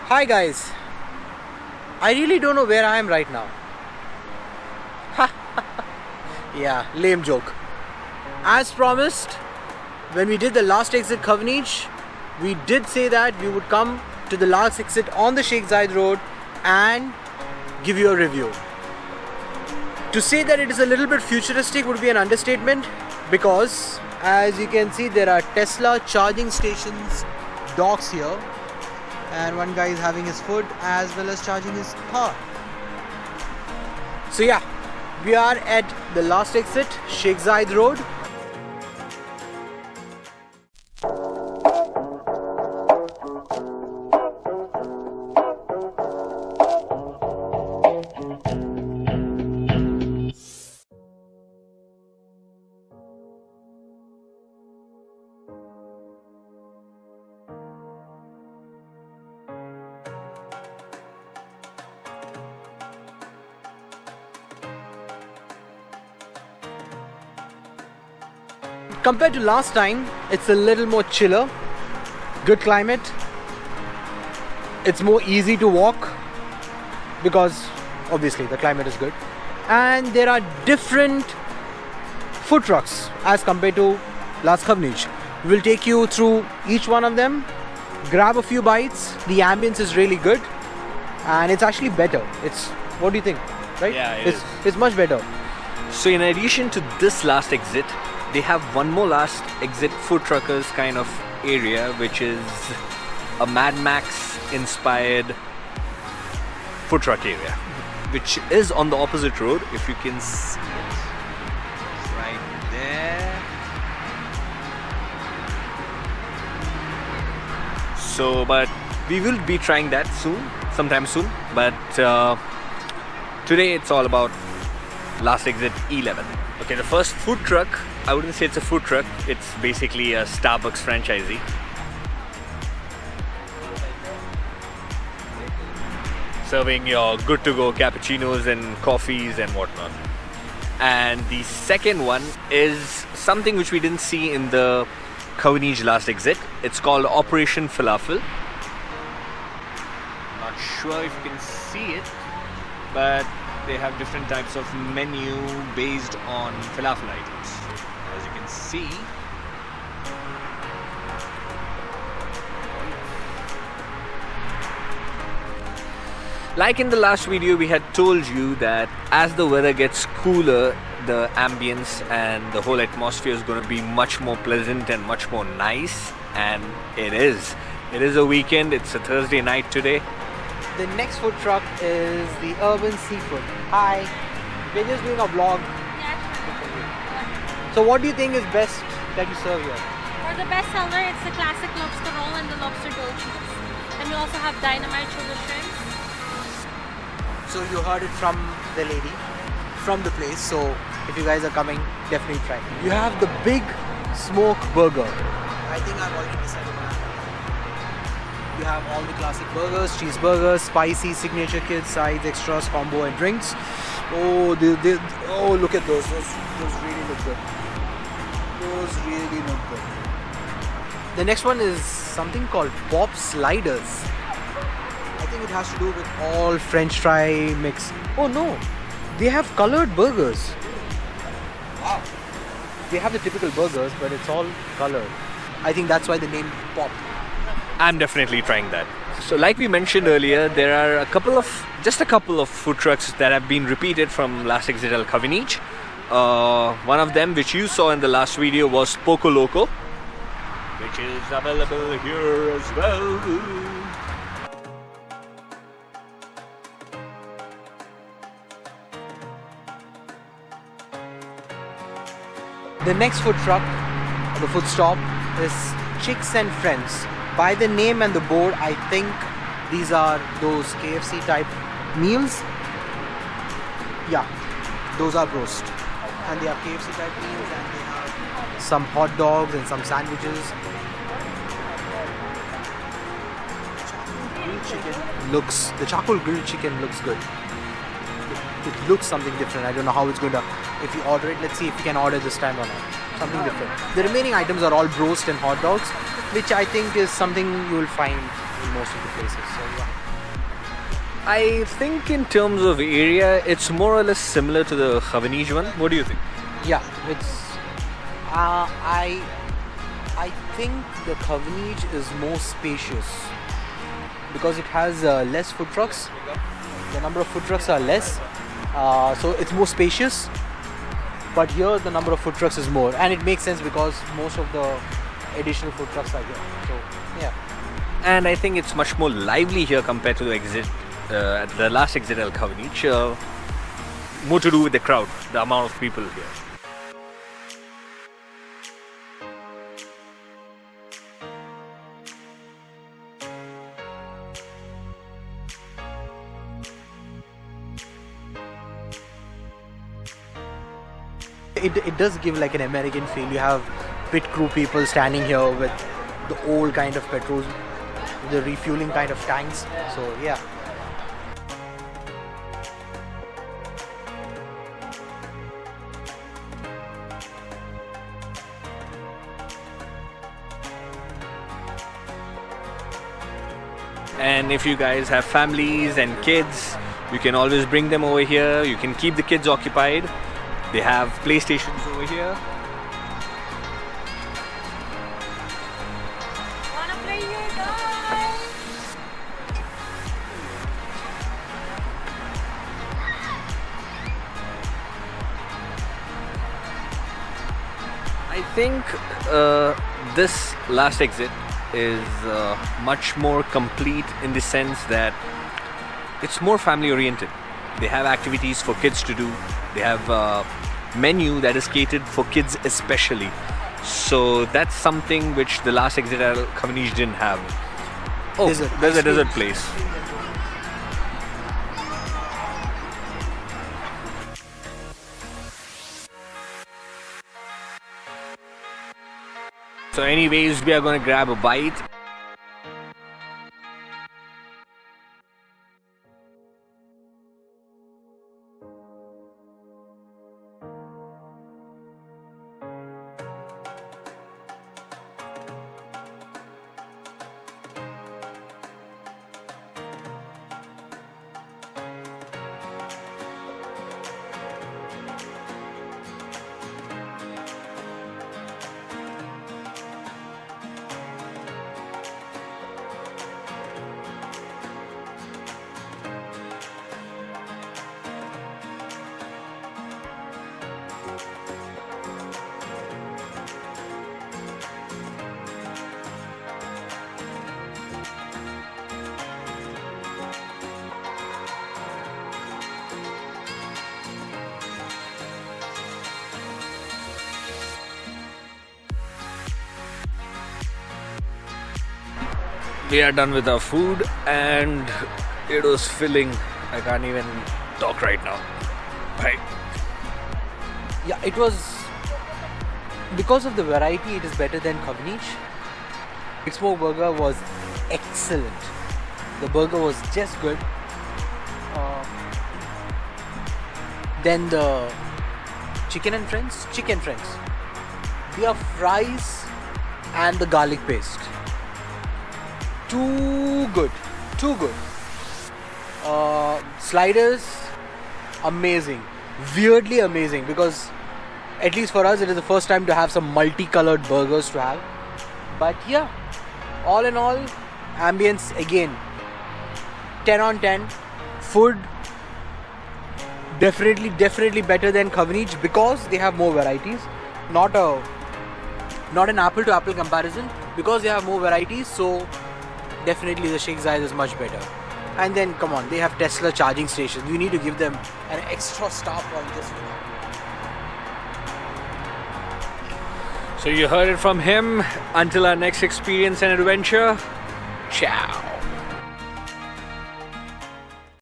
Hi guys, I really don't know where I am right now. Yeah, lame joke. As promised, when we did the last exit Khawaneej, we did say that we would come to the last exit on the Sheikh Zayed Road and give you a review. To say that it is a little bit futuristic would be an understatement, because as you can see there are Tesla charging stations, docks here, and one guy is having his food as well as charging his car. So yeah, we are at the last exit, Sheikh Zayed Road. Compared to last time, it's a little more chiller, good climate. It's more easy to walk because obviously the climate is good. And there are different food trucks as compared to last Khawaneej. We'll take you through each one of them, grab a few bites. The ambience is really good and it's actually better. What do you think? Right? Yeah, it's much better. So in addition to this last exit, they have one more last exit food truckers kind of area, which is a Mad Max inspired food truck area, which is on the opposite road, if you can see it right there. So but we will be trying that sometime soon, but today it's all about Last Exit E11. Okay, the first food truck, I wouldn't say it's a food truck, it's basically a Starbucks franchisee. Serving your good to go cappuccinos and coffees and whatnot. And the second one is something which we didn't see in the Khawaneej last exit. It's called Operation Falafel. Not sure if you can see it, but they have different types of menu based on falafel items. As you can see, like in the last video, we had told you that as the weather gets cooler, the ambience and the whole atmosphere is going to be much more pleasant and much more nice, and it is. It is a weekend, it's a Thursday night today. The next food truck is the Urban Seafood. Hi, we're just doing a vlog. Yeah, sure. So what do you think is best that you serve here? For the best seller, it's the classic lobster roll and the lobster grilled cheese. And we also have dynamite chili shrimp. So you heard it from the lady, from the place. So if you guys are coming, definitely try. You have the big smoke burger. I think I've already decided what I'm having. You have all the classic burgers, cheeseburgers, spicy, signature kids, sides, extras, combo and drinks. Oh, oh, look at those. Those really look good. Those really look good. The next one is something called Pop Sliders. I think it has to do with all French fry mix. Oh no, they have colored burgers. Wow. They have the typical burgers, but it's all colored. I think that's why the name Pop. I'm definitely trying that. So like we mentioned earlier, there are just a couple of food trucks that have been repeated from last exit Al Khawaneej. One of them, which you saw in the last video, was Poco Loco, which is available here as well. The next food truck, the food stop, is Chicks and Friends. By the name and the board, I think these are those KFC type meals. Yeah, those are roast. And they are KFC type meals, and they have some hot dogs and some sandwiches. The charcoal grilled chicken looks good. It looks something different. I don't know how it's going to, if you order it, let's see if you can order this time or not. Something different. The remaining items are all roast and hot dogs, which I think is something you will find in most of the places. So yeah. I think in terms of area, it's more or less similar to the Khawaneej one. What do you think? Yeah, it's. I think the Khawaneej is more spacious because it has less food trucks. The number of food trucks are less, so it's more spacious. But here the number of food trucks is more, and it makes sense because most of the additional food trucks are here. So yeah. And I think it's much more lively here compared to the exit, the last exit Al Khawaneej. More to do with the crowd, the amount of people here. It does give like an American feel. You have pit crew people standing here with the old kind of petrol, the refueling kind of tanks. So yeah. And if you guys have families and kids, you can always bring them over here. You can keep the kids occupied. They have PlayStations over here. Wanna play here, guys? I think this last exit is much more complete in the sense that it's more family oriented. They have activities for kids to do. They have a menu that is catered for kids especially. So that's something which the last exit at Khawaneej didn't have. Oh, there's a desert place. So anyways, we are going to grab a bite. We are done with our food and it was filling. I can't even talk right now. Right. Yeah, it was because of the variety. It is better than Khawaneej. Big Smoke Burger was excellent. The burger was just good. Then the chicken and friends. Their fries and the garlic paste. Too good. Sliders, amazing. Weirdly amazing because at least for us it is the first time to have some multicolored burgers to have. But yeah, all in all, ambience again 10 on 10. Food definitely better than Khawaneej because they have more varieties. Not an apple to apple comparison because they have more varieties. So definitely the Sheikh Zayed is much better. And then come on, they have Tesla charging stations. We need to give them an extra star point this video. So you heard it from him. Until our next experience and adventure, ciao.